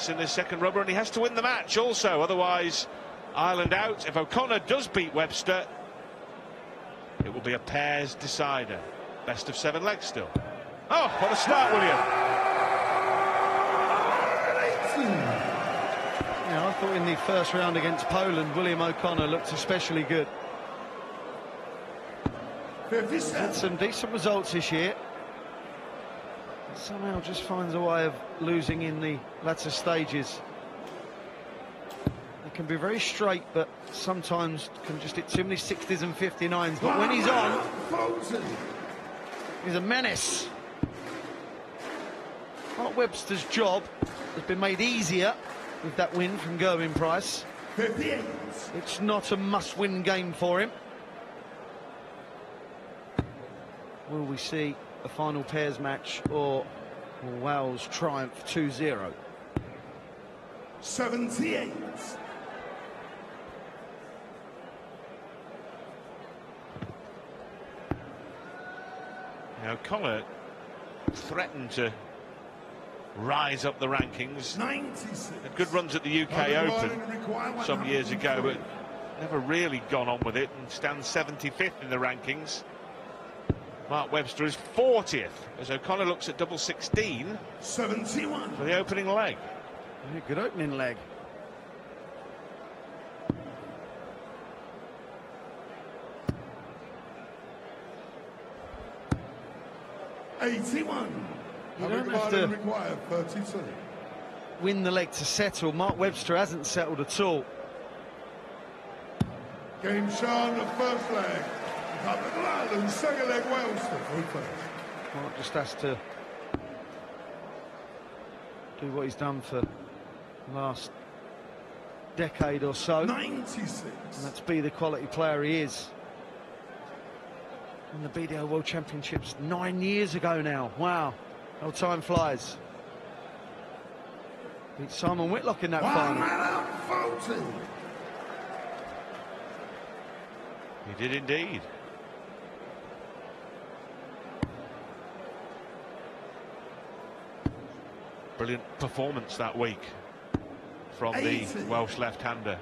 points in this second rubber, and he has to win the match also, otherwise Ireland out. If O'Connor does beat Webster, it will be a pairs decider. Best of 7 legs still. Oh, what a start, William. Yeah, I thought in the first round against Poland, William O'Connor looked especially good. Had some decent results this year. Somehow just finds a way of losing in the latter stages. He can be very straight, but sometimes can just hit too many 60s and 59s. But when he's on, he's a menace. Mark Webster's job has been made easier with that win from Gerwyn Price. It's not a must-win game for him. Will we see a final pairs match, or will Wales triumph 2-0? 78. Now, O'Connor threatened to rise up the rankings. 96. Had good runs at the UK Open some years ago, but never really gone on with it, and stands 75th in the rankings. Mark Webster is 40th as O'Connor looks at double 16 71 for the opening leg. Yeah, good opening leg. You don't have to require 32. win the leg to settle. Mark Webster hasn't settled at all. Game shown the first leg. Republic Ireland, second leg Wales to first. Mark just has to do what he's done for the last decade or so. 96. And that's be the quality player he is. In the BDO World Championships 9 years ago now. Wow, how time flies. Beat Simon Whitlock in that final. He did indeed. Brilliant performance that week from the Welsh left-hander.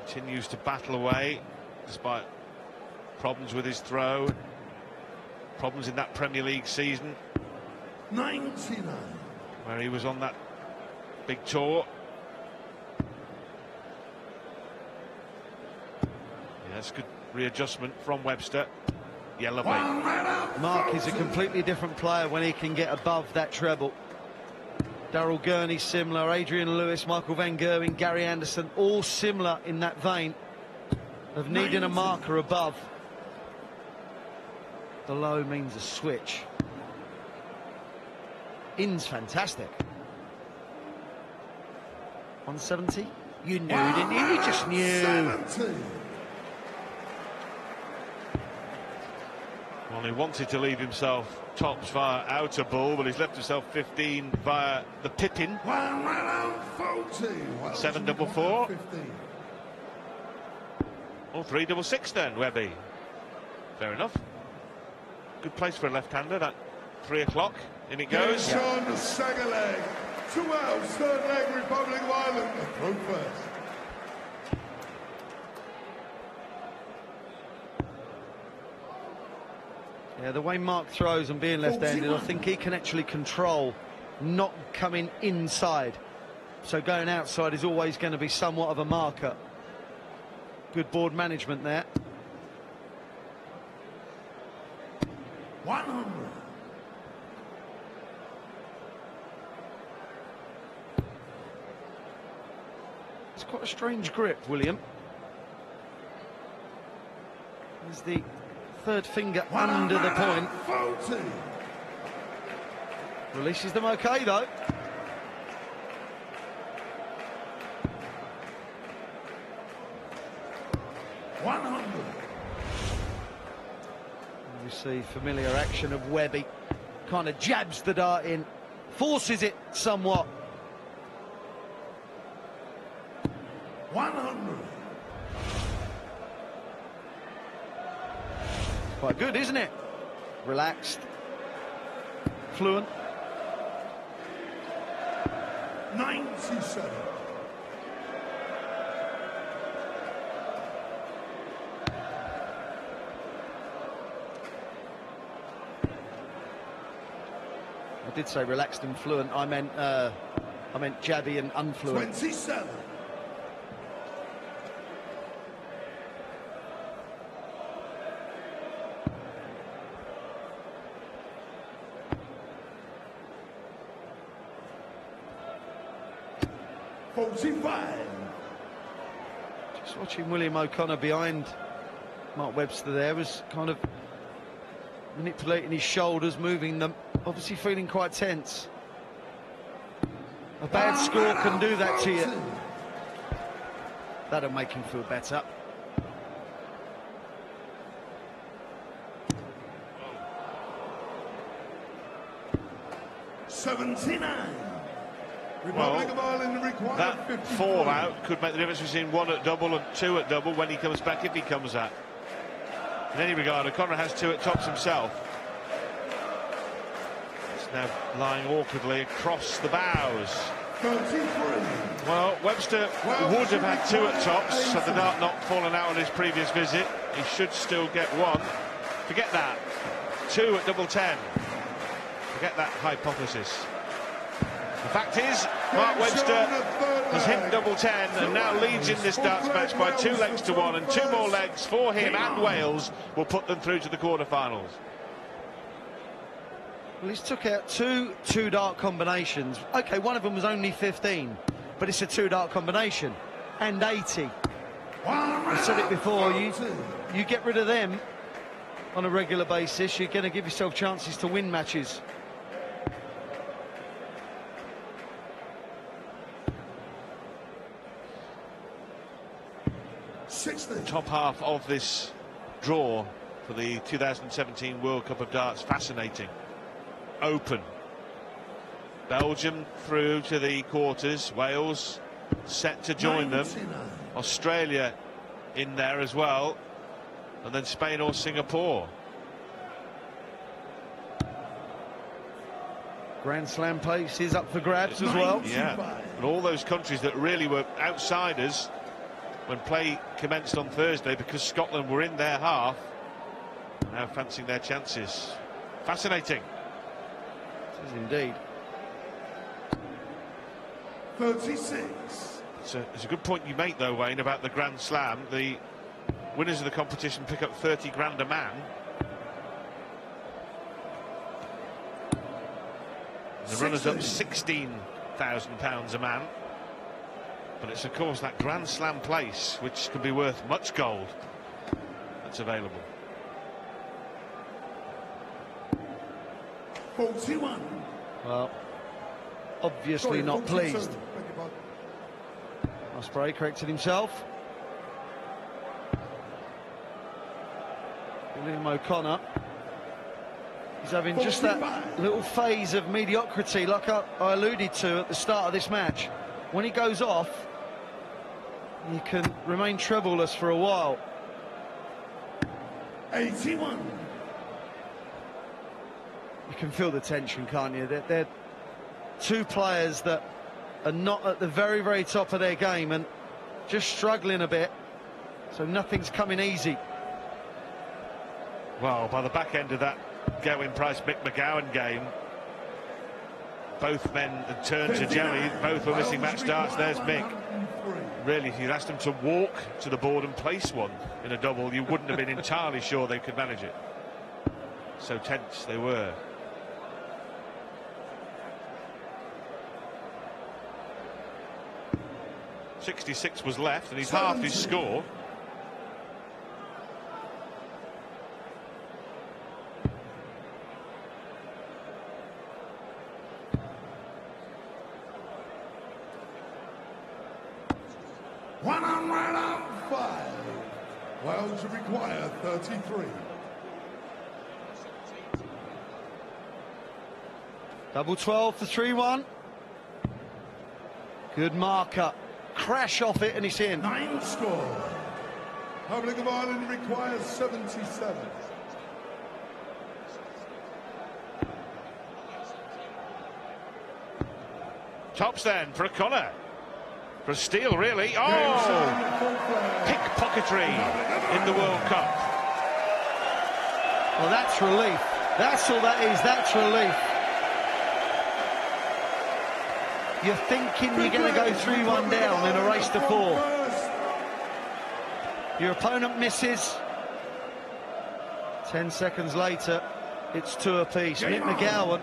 Continues to battle away despite problems with his throw, problems in that Premier League season 99 where he was on that big tour. Yeah, that's good readjustment from Webster. Yellow bait. Mark is a completely different player when he can get above that treble. Daryl Gurney similar, Adrian Lewis, Michael van Gerwen, Gary Anderson, all similar in that vein of needing a marker above. Below means a switch. In's fantastic. 170? You knew, didn't you? You just knew. 70. Well, he wanted to leave himself tops via outer ball, but he's left himself 15 via the Pippin. 7-4-4. Or 3-6 then, Webby. Fair enough. Good place for a left-hander, that 3 o'clock. In it goes. Sean, the second leg. 2 out, third leg, Republic of Ireland. The throw first. Yeah, the way Mark throws and being left-handed, I think he can actually control not coming inside. So going outside is always going to be somewhat of a marker. Good board management there. 100. It's quite a strange grip, William. There's the third finger under the point. 40. Releases them okay, though. We see familiar action of Webby. Kind of jabs the dart in, forces it somewhat. 100. Quite good, isn't it? Relaxed. Fluent. 97. I did say relaxed and fluent. I meant jabby and unfluent. 27. Just watching William O'Connor behind Mark Webster there, was kind of manipulating his shoulders, moving them, obviously feeling quite tense. A bad score can do that to you. That'll make him feel better. Well, that fallout could make the difference between 1 at double and 2 at double when he comes back, if he comes back. In any regard, O'Connor has 2 at tops himself. It's now lying awkwardly across the bows. 33. Well, Webster would have had 2 at tops had the dart not fallen out on his previous visit. He should still get 1. Forget that. 2 at double 10. Forget that hypothesis. The fact is, Mark Webster has hit double 10 and now leads in this darts match by 2 legs to 1, and 2 more legs for him and Wales will put them through to the quarterfinals. Well, he's took out two dart combinations. OK, one of them was only 15, but it's a 2 dart combination, and 80. I've said it before, you get rid of them on a regular basis, you're going to give yourself chances to win matches. The top half of this draw for the 2017 World Cup of Darts, fascinating. Open. Belgium through to the quarters. Wales set to join them. Australia in there as well. And then Spain or Singapore. Grand Slam place is up for grabs as well. Yeah, and all those countries that really were outsiders when play commenced on Thursday because Scotland were in their half, now fancying their chances. Fascinating. It is indeed. 36. It's a good point you make, though, Wayne, about the Grand Slam. The winners of the competition pick up 30 grand a man. The runners-up £16,000 a man. But it's, of course, that Grand Slam place which can be worth much gold that's available. 41. Well, obviously not pleased. Osprey corrected himself. William O'Connor. He's having just that little phase of mediocrity like I alluded to at the start of this match. When he goes off, he can remain trebleless for a while. 81. You can feel the tension, can't you? They're 2 players that are not at the very, very top of their game and just struggling a bit, so nothing's coming easy. Well, by the back end of that Gowan Price-Mick McGowan game, both men had turned to Joey, both were missing match starts. There's Mick. Really, if you'd asked them to walk to the board and place one in a double, you wouldn't have been entirely sure they could manage it. So tense they were. .66 was left, and he's halved his score. Wales require 33. Double 12 for 3-1. Good marker. Crash off it and it's in. 9 score. Republic of Ireland requires 77. Tops then for O'Connor. For a steal, really. Oh! Pickpocketry in the World Cup. Well, that's relief. That's all that is. That's relief. You're thinking you're going to go 3-1 down in a race to 4. Your opponent misses. 10 seconds later, it's 2 apiece. Mick McGowan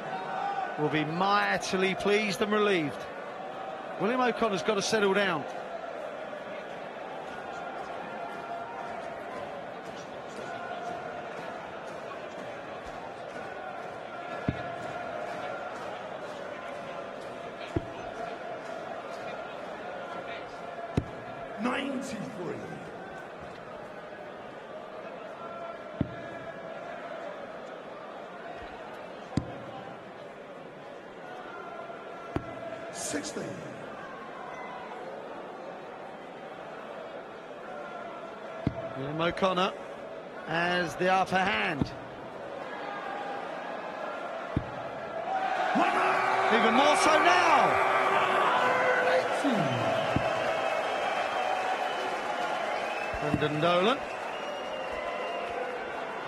will be mightily pleased and relieved. William O'Connor's got to settle down. William O'Connor has the upper hand. Even more so now. Brendan Dolan.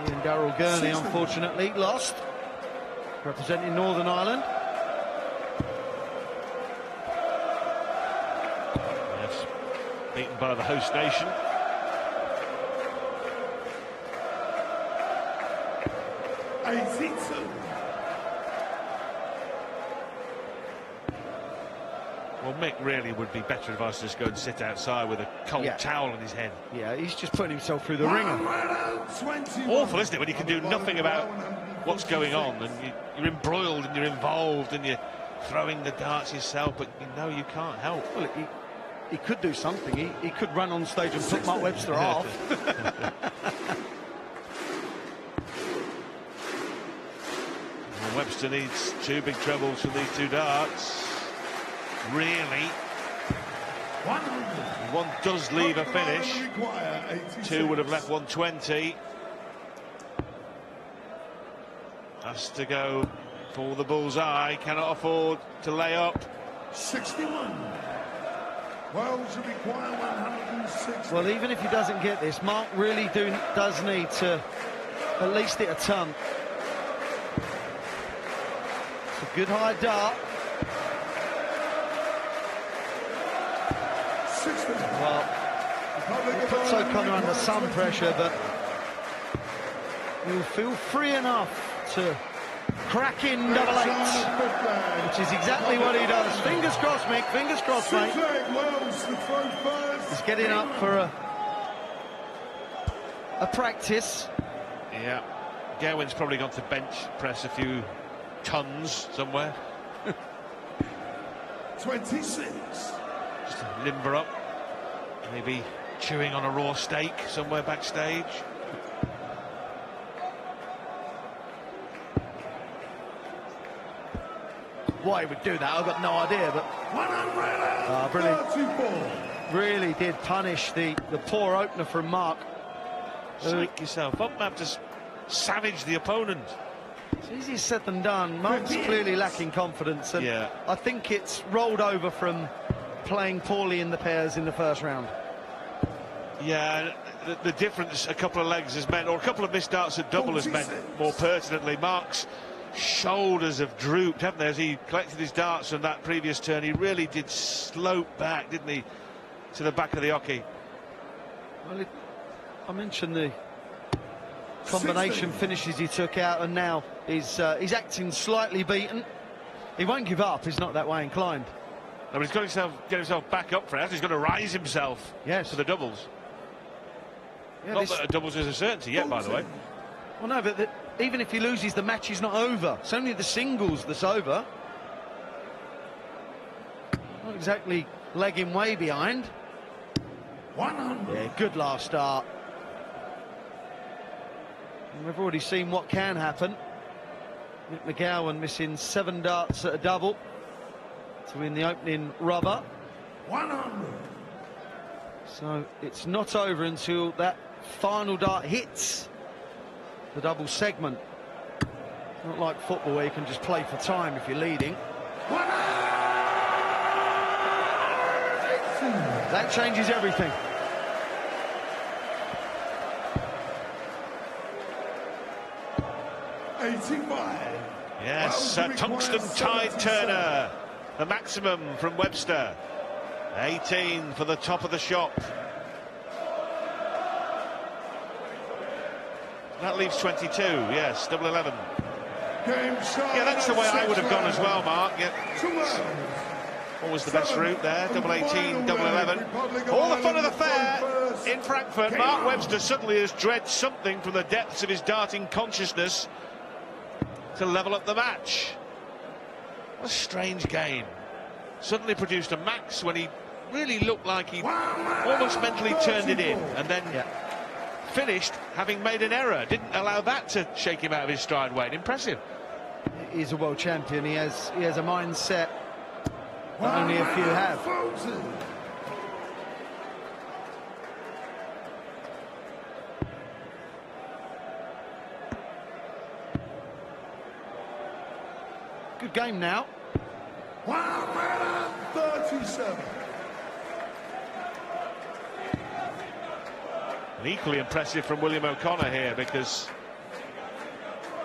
And Darryl Gurney, unfortunately, lost. Representing Northern Ireland. Yes, beaten by the host nation. Well, Mick really would be better advised to just go and sit outside with a cold towel on his head. Yeah, he's just putting himself through the ringer. Awful, isn't it, when you can do nothing about what's going on, and you're embroiled and you're involved and you're throwing the darts yourself, but you know you can't help. Well, he could do something. He could run on stage and put Mark Webster off. Well, Webster needs 2 big trebles from these 2 darts. Really. One does leave a finish. 2 would have left 120. Has to go for the bullseye. Cannot afford to lay up. 61. Wales should require 106. Well, even if he doesn't get this, Mark really does need to at least hit a ton. It's a good high dart. Well, it puts O'Connor under some pressure, but he'll feel free enough to crack in double 8, which is exactly what he does. Fingers crossed, Mick. Fingers crossed, mate. He's getting up for a practice. Yeah, Gowen's probably gone to bench press a few tons somewhere. 26. Just to limber up. Maybe chewing on a raw steak somewhere backstage. Why he would do that, I've got no idea, but brilliant. Really did punish the poor opener from Mark. Psych yourself up, man, just savage the opponent. It's easier said than done. Mark's clearly lacking confidence, and I think it's rolled over from playing poorly in the pairs in the first round. Yeah, the difference a couple of legs has meant, or a couple of missed darts at double has meant, more pertinently, Mark's shoulders have drooped, haven't they, as he collected his darts on that previous turn. He really did slope back, didn't he, to the back of the hockey. Well, I mentioned the combination finishes he took out, and now he's acting slightly beaten. He won't give up, he's not that way inclined. No, but he's got to get himself back up for it. He's got to rise himself for the doubles. Yeah, not that a doubles is a certainty yet, by the way. Well, no, but even if he loses, the match is not over. It's only the singles that's over. Not exactly legging way behind. 100. Yeah, good last start. And we've already seen what can happen. Mick McGowan missing 7 darts at a double to win the opening rubber. 100. So it's not over until that final dart hits the double segment. Not like football where you can just play for time if you're leading. That changes everything. Yes, tungsten tide turner, the maximum from Webster. 18 for the top of the shop. That leaves 22, yes, double 11. Yeah, that's the way I would have gone as well, Mark. Yeah. Always the best route there, double 18, double 11. All the fun of the fair in Frankfurt. Mark Webster suddenly has dredged something from the depths of his darting consciousness to level up the match. What a strange game. Suddenly produced a max when he really looked like he almost mentally turned it in, and then finished having made an error. Didn't allow that to shake him out of his stride, Wayne. Impressive. He's a world champion. He has a mindset that only a few have. Good game now. 37. And equally impressive from William O'Connor here, because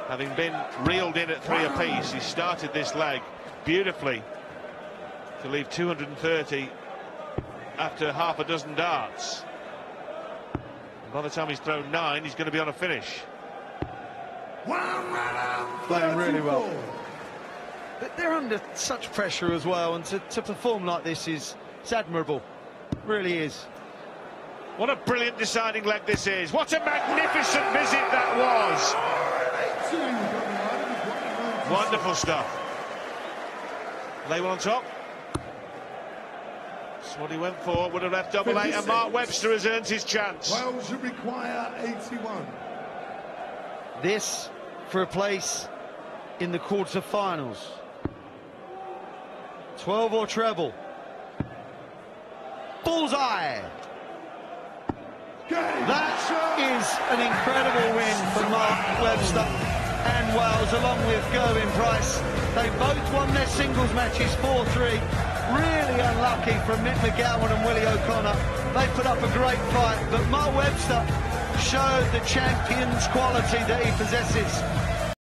having been reeled in at 3 apiece, he started this leg beautifully to leave 230 after half a dozen darts. And by the time he's thrown 9, he's going to be on a finish. Playing really well. But they're under such pressure as well, and to perform like this is admirable. Really is. What a brilliant deciding leg this is. What a magnificent visit that was. Wonderful stuff. Lay one on top. That's what he went for. Would have left double 8, and Mark Webster has earned his chance. Well, should require 81. This for a place in the quarter-finals. 12 or treble. Bullseye. That is an incredible win for Mark Webster and Wales, along with Gerwyn Price. They both won their singles matches 4-3. Really unlucky from Mick McGowan and Willie O'Connor. They put up a great fight, but Mark Webster showed the champion's quality that he possesses.